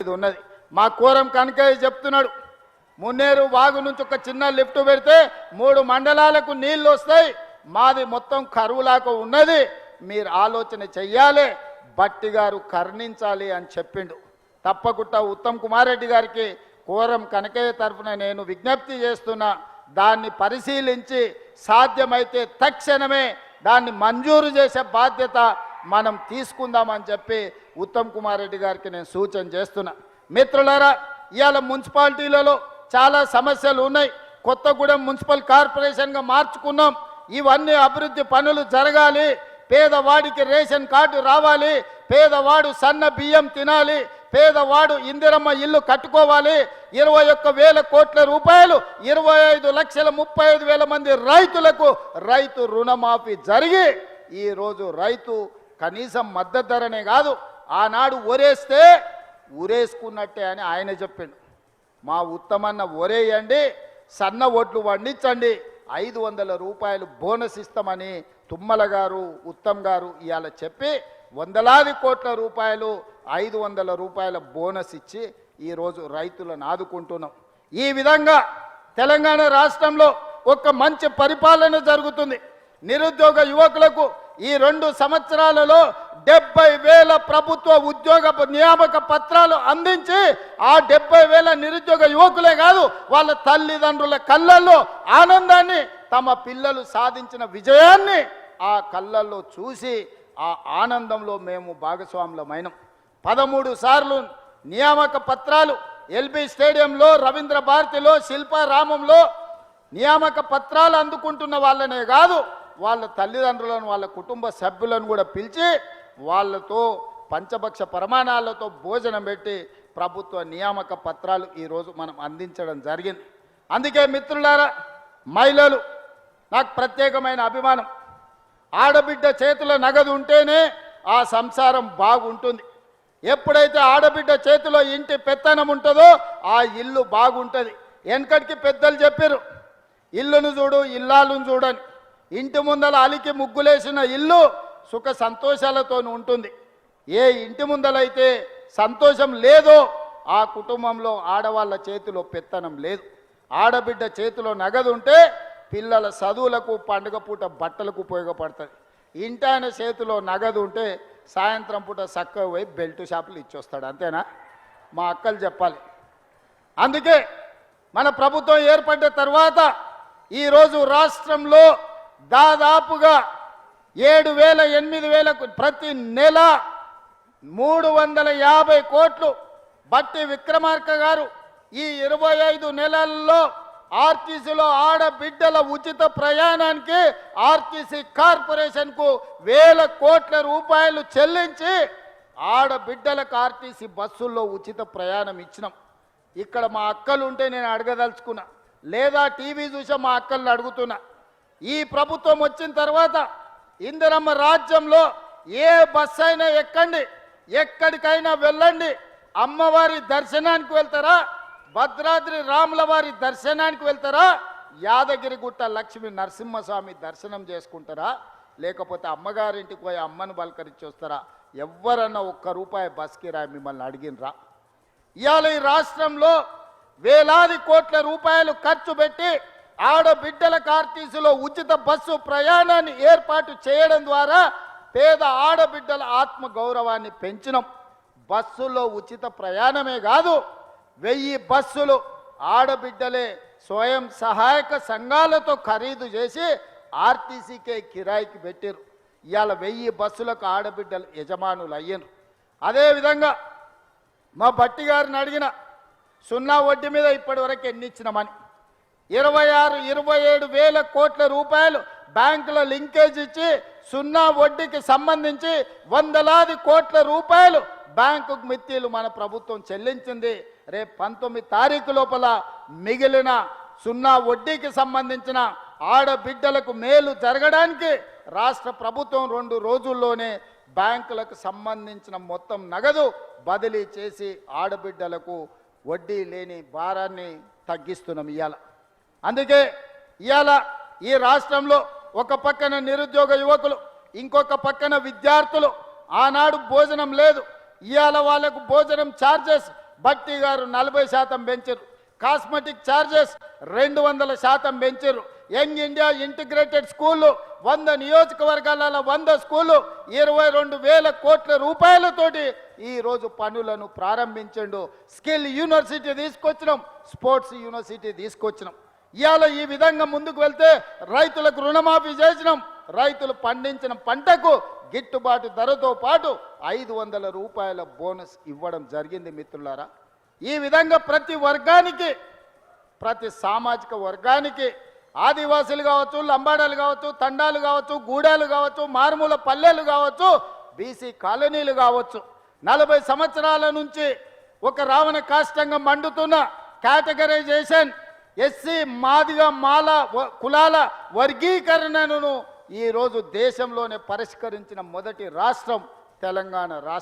ఇది ఉన్నది. మా కోరం కనకయ్య చెప్తున్నాడు, మున్నేరు వాగు నుంచి ఒక చిన్న లిఫ్ట్ పెడితే 3 మండలాలకు నీళ్లు వస్తాయి, మాది మొత్తం కరువులాగా ఉన్నది, మీరు ఆలోచన చెయ్యాలి, బట్టి గారు కర్ణించాలి అని చెప్పిండు. తప్పకుండా ఉత్తమ్ కుమార్ రెడ్డి గారికి కోరం కనకయ్య తరఫున నేను విజ్ఞప్తి చేస్తున్నా, దాన్ని పరిశీలించి సాధ్యమైతే తక్షణమే దాన్ని మంజూరు చేసే బాధ్యత మనం తీసుకుందామని చెప్పి ఉత్తమ్ కుమార్ రెడ్డి గారికి నేను సూచన చేస్తున్నా. మిత్రులారా, ఇవాళ మున్సిపాలిటీలలో చాలా సమస్యలు ఉన్నాయి. కొత్తగూడెం మున్సిపల్ కార్పొరేషన్గా మార్చుకున్నాం. ఇవన్నీ అభివృద్ధి పనులు జరగాలి, పేదవాడికి రేషన్ కార్డు రావాలి, పేదవాడు సన్న బియ్యం తినాలి, పేదవాడు ఇందిరమ్మ ఇల్లు కట్టుకోవాలి. 21,000 కోట్ల రూపాయలు 25,35,000 మంది రైతులకు రైతు రుణమాఫీ జరిగి ఈరోజు రైతు కనీసం మద్దతు ధరనే కాదు, ఆనాడు ఒరేస్తే ఊరేసుకున్నట్టే అని ఆయన చెప్పిండు. మా ఉత్తమన్న ఒరేయండి, సన్న ఒడ్లు పండించండి, 500 రూపాయలు బోనస్ ఇస్తామని తుమ్మల గారు ఉత్తమ్ గారు ఇవాళ చెప్పి 100 కోట్ల రూపాయలు 500 రూపాయల బోనస్ ఇచ్చి ఈరోజు రైతులను ఆదుకుంటున్నాం. ఈ విధంగా తెలంగాణ రాష్ట్రంలో ఒక మంచి పరిపాలన జరుగుతుంది. నిరుద్యోగ యువకులకు ఈ 2 సంవత్సరాలలో 70,000 ప్రభుత్వ ఉద్యోగ నియామక పత్రాలు అందించి ఆ 70,000 నిరుద్యోగ యువకులే కాదు, వాళ్ళ తల్లిదండ్రుల కళ్ళల్లో ఆనందాన్ని, తమ పిల్లలు సాధించిన విజయాన్ని ఆ కళ్ళల్లో చూసి ఆ ఆనందంలో మేము భాగస్వాములమైనం. 13 సార్లు నియామక పత్రాలు ఎల్బీ స్టేడియంలో, రవీంద్ర భారతిలో, శిల్పారామంలో నియామక పత్రాలు అందుకుంటున్న వాళ్ళనే కాదు, వాళ్ళ తల్లిదండ్రులను, వాళ్ళ కుటుంబ సభ్యులను కూడా పిలిచి వాళ్ళతో పంచభక్ష ప్రమాణాలతో భోజనం పెట్టి ప్రభుత్వ నియామక పత్రాలు ఈరోజు మనం అందించడం జరిగింది. అందుకే మిత్రులారా, మహిళలు నాకు ప్రత్యేకమైన అభిమానం. ఆడబిడ్డ చేతిలో నగదు ఉంటేనే ఆ సంసారం బాగుంటుంది. ఎప్పుడైతే ఆడబిడ్డ చేతిలో ఇంటి పెత్తనం ఉంటుందో ఆ ఇల్లు బాగుంటుంది. వెనకటికి పెద్దలు చెప్పారు, ఇల్లును చూడు ఇల్లాలను చూడని. ఇంటి ముందల అలికి ముగ్గులేసిన ఇల్లు సుఖ సంతోషాలతో ఉంటుంది. ఏ ఇంటి ముందలైతే సంతోషం లేదో ఆ కుటుంబంలో ఆడవాళ్ళ చేతిలో పెత్తనం లేదు. ఆడబిడ్డ చేతిలో నగదు ఉంటే పిల్లల చదువులకు, పండుగ పూట బట్టలకు ఉపయోగపడుతుంది. ఇంటాయన చేతిలో నగదు ఉంటే సాయంత్రం పూట చక్కగా పోయి బెల్ట్ షాపులు ఇచ్చొస్తాడు. అంతేనా? మా అక్కలు చెప్పాలి. అందుకే మన ప్రభుత్వం ఏర్పడ్డ తర్వాత ఈరోజు రాష్ట్రంలో దాదాపుగా 7,000 8,000 ప్రతి నెల 350 కోట్లు బట్టి విక్రమార్క గారు ఈ 25 నెలల్లో ఆర్టీసీలో ఆడబిడ్డల ఉచిత ప్రయాణానికి ఆర్టీసీ కార్పొరేషన్కు 1,000 కోట్ల రూపాయలు చెల్లించి ఆడబిడ్డలకు ఆర్టీసీ బస్సుల్లో ఉచిత ప్రయాణం ఇచ్చినాం. ఇక్కడ మా అక్కలు ఉంటే నేను అడగదలుచుకున్నా, లేదా టీవీ చూసా మా అక్కల్ని అడుగుతున్నా. ఈ ప్రభుత్వం వచ్చిన తర్వాత ఇందిరమ్మ రాజ్యంలో ఏ బస్సు అయినా ఎక్కండి, ఎక్కడికైనా వెళ్ళండి, అమ్మవారి దర్శనానికి వెళ్తారా, భద్రాద్రి రాముల వారి దర్శనానికి వెళ్తారా, యాదగిరిగుట్ట లక్ష్మీ నరసింహస్వామి దర్శనం చేసుకుంటారా, లేకపోతే అమ్మగారింటికి పోయి అమ్మను బలకరించి వస్తారా? ఎవరన్నా 1 రూపాయి బస్కి రా మిమ్మల్ని అడిగినరా? ఇవాళ ఈ రాష్ట్రంలో 1,000 కోట్ల రూపాయలు ఖర్చు పెట్టి ఆడబిడ్డలకు ఆర్టీసీలో ఉచిత బస్సు ప్రయాణాన్ని ఏర్పాటు చేయడం ద్వారా పేద ఆడబిడ్డల ఆత్మ గౌరవాన్ని పెంచినాం. బస్సులో ఉచిత ప్రయాణమే కాదు, 1000 బస్సులు ఆడబిడ్డలే స్వయం సహాయక సంఘాలతో ఖరీదు చేసి ఆర్టీసీకే కిరాయికి పెట్టారు. ఇవాళ 1000 బస్సులకు ఆడబిడ్డలు యజమానులు అయ్యారు. అదేవిధంగా మా బట్టి గారిని అడిగిన 0 వడ్డీ మీద ఇప్పటివరకు ఎన్ని ఇచ్చినామని 26-27 కోట్ల రూపాయలు బ్యాంకుల లింకేజ్ ఇచ్చి 0 వడ్డీకి సంబంధించి 100 కోట్ల రూపాయలు బ్యాంకుకు మిత్తీలు మన ప్రభుత్వం చెల్లించింది. రేపు 19 తారీఖు లోపల మిగిలిన 0 వడ్డీకి సంబంధించిన ఆడబిడ్డలకు మేలు జరగడానికి రాష్ట్ర ప్రభుత్వం 2 రోజుల్లోనే బ్యాంకులకు సంబంధించిన మొత్తం నగదు బదిలీ చేసి ఆడబిడ్డలకు వడ్డీ లేని భారాన్ని తగ్గిస్తున్నాం ఇవాళ. అందుకే ఇవాళ ఈ రాష్ట్రంలో ఒక పక్కన నిరుద్యోగ యువకులు, ఇంకొక పక్కన విద్యార్థులు. ఆనాడు భోజనం లేదు, ఇవాళ వాళ్ళకు భోజనం ఛార్జెస్ భట్టి గారు 40% పెంచారు. కాస్మెటిక్ ఛార్జెస్ 200% పెంచారు. యంగ్ ఇండియా ఇంటిగ్రేటెడ్ స్కూళ్ళు 100 నియోజకవర్గాల 100 స్కూళ్ళు 22,000 కోట్ల రూపాయలతోటి ఈరోజు పనులను ప్రారంభించండు. స్కిల్ యూనివర్సిటీ తీసుకొచ్చినాం, స్పోర్ట్స్ యూనివర్సిటీ తీసుకొచ్చినాం. ఇవాళ ఈ విధంగా ముందుకు వెళ్తే రైతులకు రుణమాఫీ చేసినాం. రైతులు పండించిన పంటకు గిట్టుబాటు ధరతో పాటు 500 రూపాయల బోనస్ ఇవ్వడం జరిగింది మిత్రులారా. ఈ విధంగా ప్రతి వర్గానికి, ప్రతి సామాజిక వర్గానికి, ఆదివాసులు కావచ్చు, లంబాడాలు కావచ్చు, తండాలు కావచ్చు, గూడాలు కావచ్చు, మారుమూల పల్లెలు కావచ్చు, బీసీ కాలనీలు కావచ్చు, 40 సంవత్సరాల నుంచి ఒక రావణ కాష్టంగా మండుతున్న కేటగరైజేషన్, ఎస్సీ మాదిగ మాల కులాల వర్గీకరణను ఈరోజు దేశంలోనే పరిష్కరించిన మొదటి రాష్ట్రం తెలంగాణ రాష్ట్రం.